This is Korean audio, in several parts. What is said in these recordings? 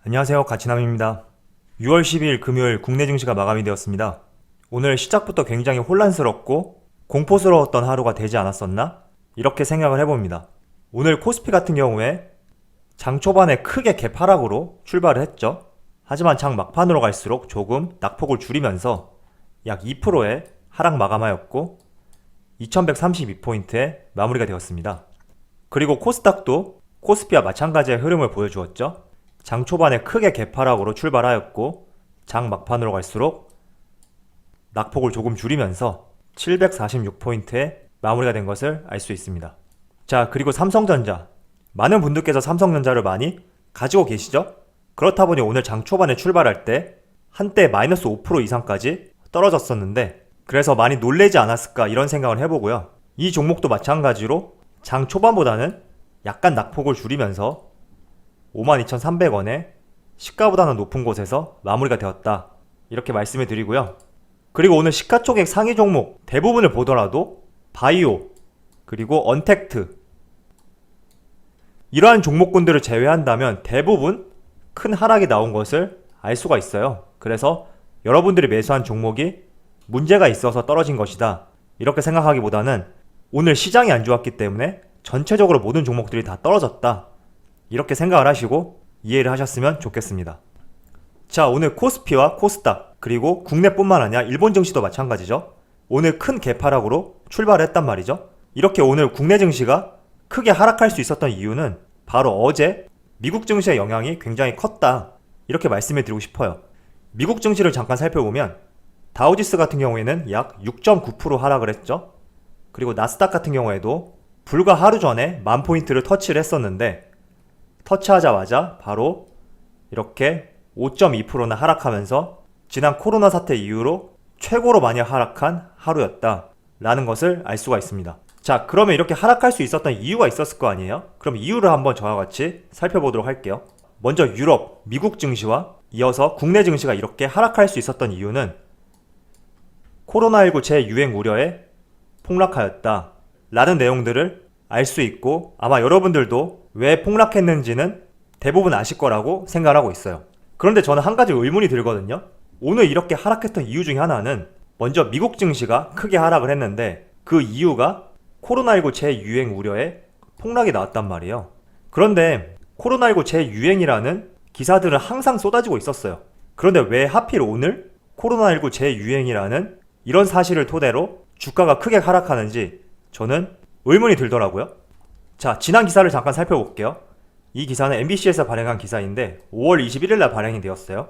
안녕하세요. 가치남입니다. 6월 12일 금요일 국내 증시가 마감이 되었습니다. 오늘 시작부터 굉장히 혼란스럽고 공포스러웠던 하루가 되지 않았었나? 이렇게 생각을 해봅니다. 오늘 코스피 같은 경우에 장 초반에 크게 갭 하락으로 출발을 했죠. 하지만 장 막판으로 갈수록 조금 낙폭을 줄이면서 약 2%의 하락 마감하였고 2132포인트에 마무리가 되었습니다. 그리고 코스닥도 코스피와 마찬가지의 흐름을 보여주었죠. 장 초반에 크게 갭 하락으로 출발하였고 장 막판으로 갈수록 낙폭을 조금 줄이면서 746포인트에 마무리가 된 것을 알 수 있습니다. 자, 그리고 삼성전자. 많은 분들께서 삼성전자를 많이 가지고 계시죠? 그렇다 보니 오늘 장 초반에 출발할 때 한때 마이너스 5% 이상까지 떨어졌었는데 그래서 많이 놀라지 않았을까 이런 생각을 해보고요. 이 종목도 마찬가지로 장 초반보다는 약간 낙폭을 줄이면서 52,300원에 시가보다는 높은 곳에서 마무리가 되었다. 이렇게 말씀을 드리고요. 그리고 오늘 시가총액 상위 종목 대부분을 보더라도 바이오, 그리고 언택트 이러한 종목군들을 제외한다면 대부분 큰 하락이 나온 것을 알 수가 있어요. 그래서 여러분들이 매수한 종목이 문제가 있어서 떨어진 것이다. 이렇게 생각하기보다는 오늘 시장이 안 좋았기 때문에 전체적으로 모든 종목들이 다 떨어졌다. 이렇게 생각을 하시고 이해를 하셨으면 좋겠습니다. 자, 오늘 코스피와 코스닥 그리고 국내뿐만 아니라 일본 증시도 마찬가지죠. 오늘 큰 갭 하락으로 출발을 했단 말이죠. 이렇게 오늘 국내 증시가 크게 하락할 수 있었던 이유는 바로 어제 미국 증시의 영향이 굉장히 컸다. 이렇게 말씀을 드리고 싶어요. 미국 증시를 잠깐 살펴보면 다우지수 같은 경우에는 약 6.9% 하락을 했죠. 그리고 나스닥 같은 경우에도 불과 하루 전에 10,000포인트를 터치를 했었는데 터치하자마자 바로 이렇게 5.2%나 하락하면서 지난 코로나 사태 이후로 최고로 많이 하락한 하루였다 라는 것을 알 수가 있습니다. 자, 그러면 이렇게 하락할 수 있었던 이유가 있었을 거 아니에요? 그럼 이유를 한번 저와 같이 살펴보도록 할게요. 먼저 유럽, 미국 증시와 이어서 국내 증시가 이렇게 하락할 수 있었던 이유는 코로나19 재유행 우려에 폭락하였다 라는 내용들을 알 수 있고 아마 여러분들도 왜 폭락했는지는 대부분 아실 거라고 생각을 하고 있어요. 그런데 저는 한 가지 의문이 들거든요. 오늘 이렇게 하락했던 이유 중에 하나는 먼저 미국 증시가 크게 하락을 했는데 그 이유가 코로나19 재유행 우려에 폭락이 나왔단 말이에요. 그런데 코로나19 재유행이라는 기사들은 항상 쏟아지고 있었어요. 그런데 왜 하필 오늘 코로나19 재유행이라는 이런 사실을 토대로 주가가 크게 하락하는지 저는 의문이 들더라고요. 자, 지난 기사를 잠깐 살펴볼게요. 이 기사는 MBC에서 발행한 기사인데 5월 21일날 발행이 되었어요.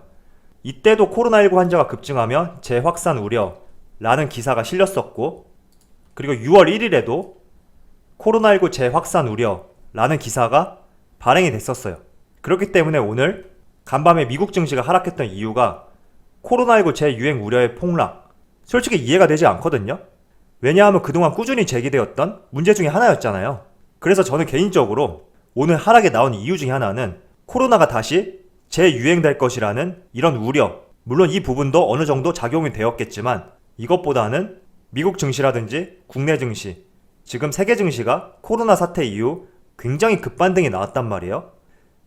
이때도 코로나19 환자가 급증하며 재확산 우려라는 기사가 실렸었고 그리고 6월 1일에도 코로나19 재확산 우려라는 기사가 발행이 됐었어요. 그렇기 때문에 오늘 간밤에 미국 증시가 하락했던 이유가 코로나19 재유행 우려의 폭락 솔직히 이해가 되지 않거든요. 왜냐하면 그동안 꾸준히 제기되었던 문제 중에 하나였잖아요. 그래서 저는 개인적으로 오늘 하락에 나온 이유 중에 하나는 코로나가 다시 재유행될 것이라는 이런 우려, 물론 이 부분도 어느 정도 작용이 되었겠지만 이것보다는 미국 증시라든지 국내 증시, 지금 세계 증시가 코로나 사태 이후 굉장히 급반등이 나왔단 말이에요.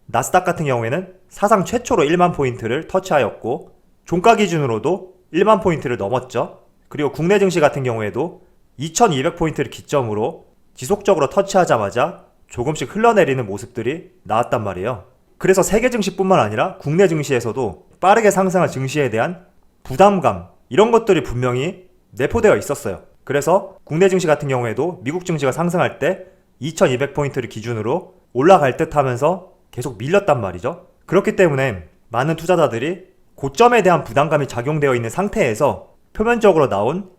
나스닥 같은 경우에는 사상 최초로 1만 포인트를 터치하였고 종가 기준으로도 1만 포인트를 넘었죠. 그리고 국내 증시 같은 경우에도 2200포인트를 기점으로 지속적으로 터치하자마자 조금씩 흘러내리는 모습들이 나왔단 말이에요. 그래서 세계 증시뿐만 아니라 국내 증시에서도 빠르게 상승한 증시에 대한 부담감 이런 것들이 분명히 내포되어 있었어요. 그래서 국내 증시 같은 경우에도 미국 증시가 상승할 때 2200포인트를 기준으로 올라갈 듯 하면서 계속 밀렸단 말이죠. 그렇기 때문에 많은 투자자들이 고점에 대한 부담감이 작용되어 있는 상태에서 표면적으로 나온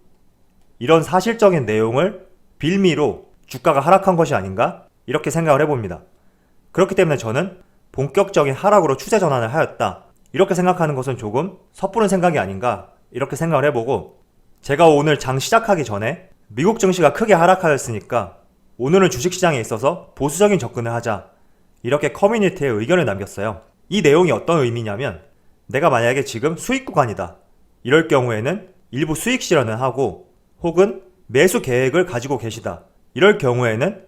이런 사실적인 내용을 빌미로 주가가 하락한 것이 아닌가 이렇게 생각을 해봅니다. 그렇기 때문에 저는 본격적인 하락으로 추세 전환을 하였다 이렇게 생각하는 것은 조금 섣부른 생각이 아닌가 이렇게 생각을 해보고 제가 오늘 장 시작하기 전에 미국 증시가 크게 하락하였으니까 오늘은 주식시장에 있어서 보수적인 접근을 하자 이렇게 커뮤니티에 의견을 남겼어요. 이 내용이 어떤 의미냐면 내가 만약에 지금 수익 구간이다 이럴 경우에는 일부 수익 실현을 하고 혹은 매수 계획을 가지고 계시다 이럴 경우에는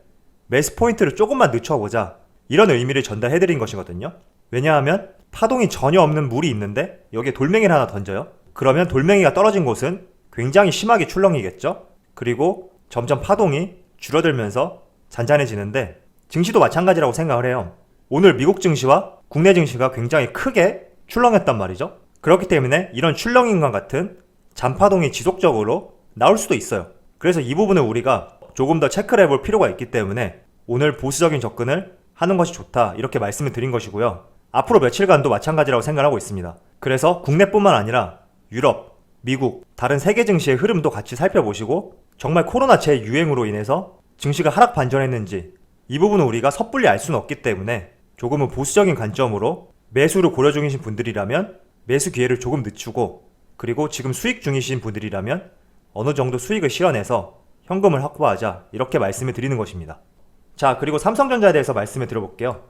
매수 포인트를 조금만 늦춰보자 이런 의미를 전달해드린 것이거든요. 왜냐하면 파동이 전혀 없는 물이 있는데 여기에 돌멩이를 하나 던져요. 그러면 돌멩이가 떨어진 곳은 굉장히 심하게 출렁이겠죠. 그리고 점점 파동이 줄어들면서 잔잔해지는데 증시도 마찬가지라고 생각을 해요. 오늘 미국 증시와 국내 증시가 굉장히 크게 출렁였단 말이죠. 그렇기 때문에 이런 출렁임과 같은 잔파동이 지속적으로 나올 수도 있어요. 그래서 이 부분을 우리가 조금 더 체크를 해볼 필요가 있기 때문에 오늘 보수적인 접근을 하는 것이 좋다, 이렇게 말씀을 드린 것이고요. 앞으로 며칠간도 마찬가지라고 생각하고 있습니다. 그래서 국내뿐만 아니라 유럽, 미국, 다른 세계 증시의 흐름도 같이 살펴보시고 정말 코로나 재유행으로 인해서 증시가 하락 반전했는지 이 부분은 우리가 섣불리 알 수는 없기 때문에 조금은 보수적인 관점으로 매수를 고려 중이신 분들이라면 매수 기회를 조금 늦추고, 그리고 지금 수익 중이신 분들이라면 어느 정도 수익을 실어내서 현금을 확보하자, 이렇게 말씀을 드리는 것입니다. 자, 그리고 삼성전자에 대해서 말씀을 드려볼게요.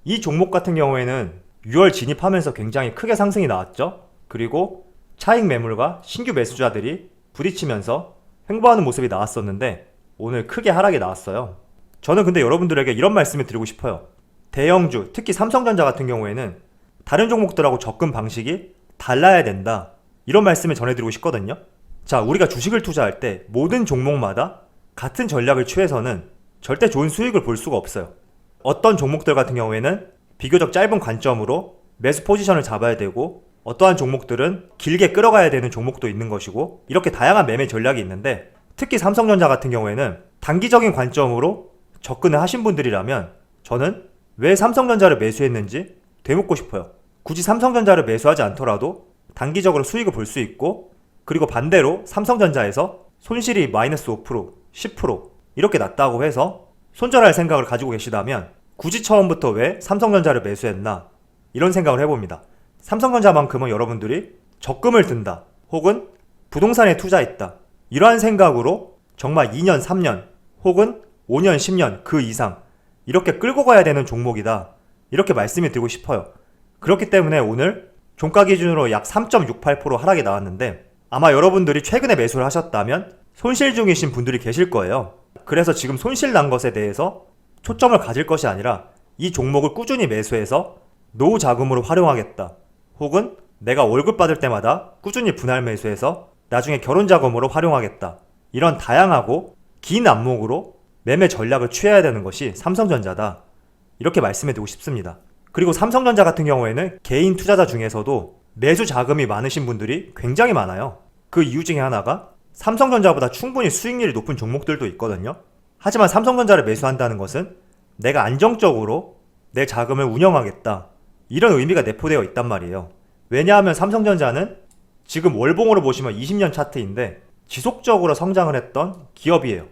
이 종목 같은 경우에는 6월 진입하면서 굉장히 크게 상승이 나왔죠. 그리고 차익 매물과 신규 매수자들이 부딪히면서 횡보하는 모습이 나왔었는데 오늘 크게 하락이 나왔어요. 저는 근데 여러분들에게 이런 말씀을 드리고 싶어요. 대형주, 특히 삼성전자 같은 경우에는 다른 종목들하고 접근 방식이 달라야 된다, 이런 말씀을 전해드리고 싶거든요. 자, 우리가 주식을 투자할 때 모든 종목마다 같은 전략을 취해서는 절대 좋은 수익을 볼 수가 없어요. 어떤 종목들 같은 경우에는 비교적 짧은 관점으로 매수 포지션을 잡아야 되고, 어떠한 종목들은 길게 끌어가야 되는 종목도 있는 것이고, 이렇게 다양한 매매 전략이 있는데 특히 삼성전자 같은 경우에는 단기적인 관점으로 접근을 하신 분들이라면 저는 왜 삼성전자를 매수했는지 되묻고 싶어요. 굳이 삼성전자를 매수하지 않더라도 단기적으로 수익을 볼 수 있고, 그리고 반대로 삼성전자에서 손실이 마이너스 5%, 10% 이렇게 났다고 해서 손절할 생각을 가지고 계시다면 굳이 처음부터 왜 삼성전자를 매수했나, 이런 생각을 해봅니다. 삼성전자만큼은 여러분들이 적금을 든다, 혹은 부동산에 투자했다, 이러한 생각으로 정말 2년, 3년 혹은 5년, 10년 그 이상 이렇게 끌고 가야 되는 종목이다, 이렇게 말씀을 드리고 싶어요. 그렇기 때문에 오늘 종가 기준으로 약 3.68% 하락이 나왔는데 아마 여러분들이 최근에 매수를 하셨다면 손실 중이신 분들이 계실 거예요. 그래서 지금 손실 난 것에 대해서 초점을 가질 것이 아니라 이 종목을 꾸준히 매수해서 노후 자금으로 활용하겠다, 혹은 내가 월급 받을 때마다 꾸준히 분할 매수해서 나중에 결혼 자금으로 활용하겠다, 이런 다양하고 긴 안목으로 매매 전략을 취해야 되는 것이 삼성전자다, 이렇게 말씀해 드리고 싶습니다. 그리고 삼성전자 같은 경우에는 개인 투자자 중에서도 매수 자금이 많으신 분들이 굉장히 많아요. 그 이유 중에 하나가 삼성전자보다 충분히 수익률이 높은 종목들도 있거든요. 하지만 삼성전자를 매수한다는 것은 내가 안정적으로 내 자금을 운영하겠다, 이런 의미가 내포되어 있단 말이에요. 왜냐하면 삼성전자는 지금 월봉으로 보시면 20년 차트인데 지속적으로 성장을 했던 기업이에요.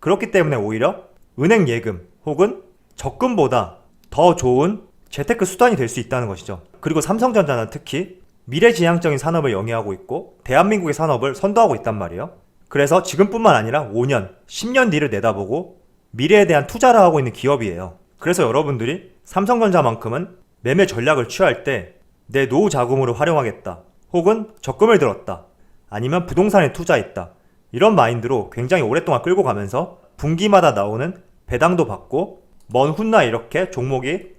그렇기 때문에 오히려 은행 예금 혹은 적금보다 더 좋은 재테크 수단이 될 수 있다는 것이죠. 그리고 삼성전자는 특히 미래지향적인 산업을 영위하고 있고 대한민국의 산업을 선도하고 있단 말이에요. 그래서 지금뿐만 아니라 5년, 10년 뒤를 내다보고 미래에 대한 투자를 하고 있는 기업이에요. 그래서 여러분들이 삼성전자만큼은 매매 전략을 취할 때 내 노후 자금으로 활용하겠다, 혹은 적금을 들었다, 아니면 부동산에 투자했다, 이런 마인드로 굉장히 오랫동안 끌고 가면서 분기마다 나오는 배당도 받고 먼 훗날 이렇게 종목이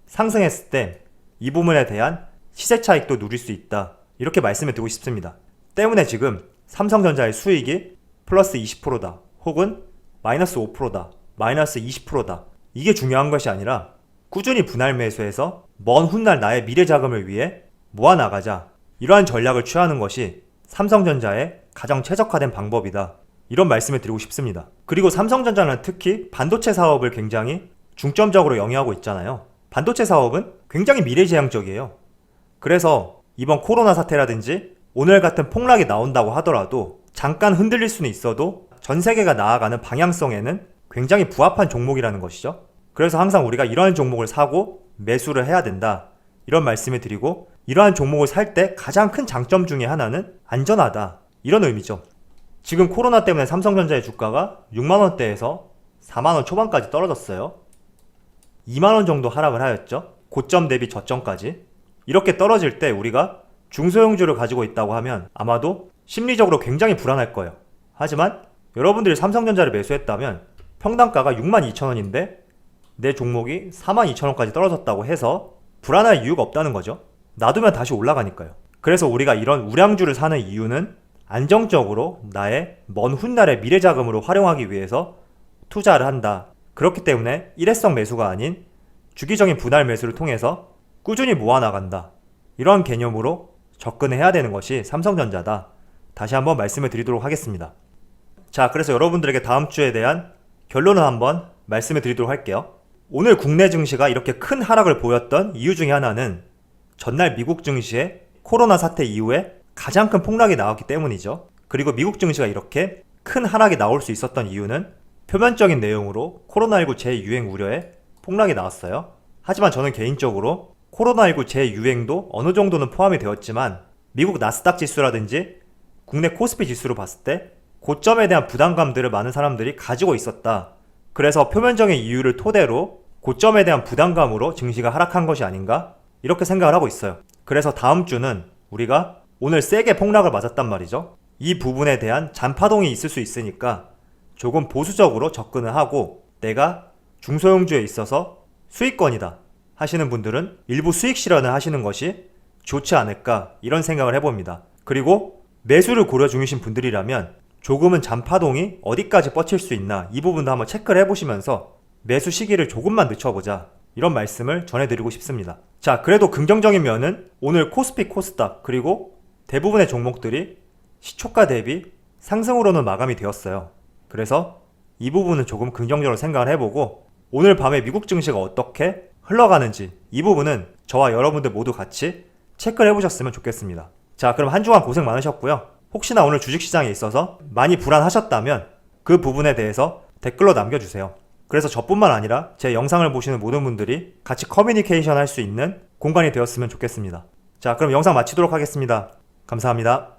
상승했을 때 이 부분에 대한 시세 차익도 누릴 수 있다, 이렇게 말씀을 드리고 싶습니다. 때문에 지금 삼성전자의 수익이 플러스 20%다, 혹은 마이너스 5%다, 마이너스 20%다, 이게 중요한 것이 아니라 꾸준히 분할 매수해서 먼 훗날 나의 미래 자금을 위해 모아나가자, 이러한 전략을 취하는 것이 삼성전자의 가장 최적화된 방법이다, 이런 말씀을 드리고 싶습니다. 그리고 삼성전자는 특히 반도체 사업을 굉장히 중점적으로 영위하고 있잖아요. 반도체 사업은 굉장히 미래지향적이에요. 그래서 이번 코로나 사태라든지 오늘 같은 폭락이 나온다고 하더라도 잠깐 흔들릴 수는 있어도 전 세계가 나아가는 방향성에는 굉장히 부합한 종목이라는 것이죠. 그래서 항상 우리가 이러한 종목을 사고 매수를 해야 된다, 이런 말씀을 드리고, 이러한 종목을 살 때 가장 큰 장점 중에 하나는 안전하다, 이런 의미죠. 지금 코로나 때문에 삼성전자의 주가가 6만원대에서 4만원 초반까지 떨어졌어요. 2만원 정도 하락을 하였죠. 고점 대비 저점까지. 이렇게 떨어질 때 우리가 중소형주를 가지고 있다고 하면 아마도 심리적으로 굉장히 불안할 거예요. 하지만 여러분들이 삼성전자를 매수했다면 평당가가 62,000원인데 내 종목이 42,000원까지 떨어졌다고 해서 불안할 이유가 없다는 거죠. 놔두면 다시 올라가니까요. 그래서 우리가 이런 우량주를 사는 이유는 안정적으로 나의 먼 훗날의 미래 자금으로 활용하기 위해서 투자를 한다. 그렇기 때문에 일회성 매수가 아닌 주기적인 분할 매수를 통해서 꾸준히 모아나간다. 이런 개념으로 접근해야 되는 것이 삼성전자다. 다시 한번 말씀을 드리도록 하겠습니다. 자, 그래서 여러분들에게 다음 주에 대한 결론을 한번 말씀을 드리도록 할게요. 오늘 국내 증시가 이렇게 큰 하락을 보였던 이유 중에 하나는 전날 미국 증시에 코로나 사태 이후에 가장 큰 폭락이 나왔기 때문이죠. 그리고 미국 증시가 이렇게 큰 하락이 나올 수 있었던 이유는 표면적인 내용으로 코로나19 재유행 우려에 폭락이 나왔어요. 하지만 저는 개인적으로 코로나19 재유행도 어느 정도는 포함이 되었지만 미국 나스닥 지수라든지 국내 코스피 지수로 봤을 때 고점에 대한 부담감들을 많은 사람들이 가지고 있었다. 그래서 표면적인 이유를 토대로 고점에 대한 부담감으로 증시가 하락한 것이 아닌가? 이렇게 생각을 하고 있어요. 그래서 다음 주는 우리가 오늘 세게 폭락을 맞았단 말이죠. 이 부분에 대한 잔파동이 있을 수 있으니까 조금 보수적으로 접근을 하고 내가 중소형주에 있어서 수익권이다 하시는 분들은 일부 수익 실현을 하시는 것이 좋지 않을까 이런 생각을 해봅니다. 그리고 매수를 고려 중이신 분들이라면 조금은 잔파동이 어디까지 뻗칠 수 있나 이 부분도 한번 체크를 해보시면서 매수 시기를 조금만 늦춰보자 이런 말씀을 전해드리고 싶습니다. 자, 그래도 긍정적인 면은 오늘 코스피, 코스닥 그리고 대부분의 종목들이 시초가 대비 상승으로는 마감이 되었어요. 그래서 이 부분은 조금 긍정적으로 생각을 해보고 오늘 밤에 미국 증시가 어떻게 흘러가는지 이 부분은 저와 여러분들 모두 같이 체크를 해보셨으면 좋겠습니다. 자, 그럼 한 주간 고생 많으셨고요. 혹시나 오늘 주식시장에 있어서 많이 불안하셨다면 그 부분에 대해서 댓글로 남겨주세요. 그래서 저뿐만 아니라 제 영상을 보시는 모든 분들이 같이 커뮤니케이션 할 수 있는 공간이 되었으면 좋겠습니다. 자, 그럼 영상 마치도록 하겠습니다. 감사합니다.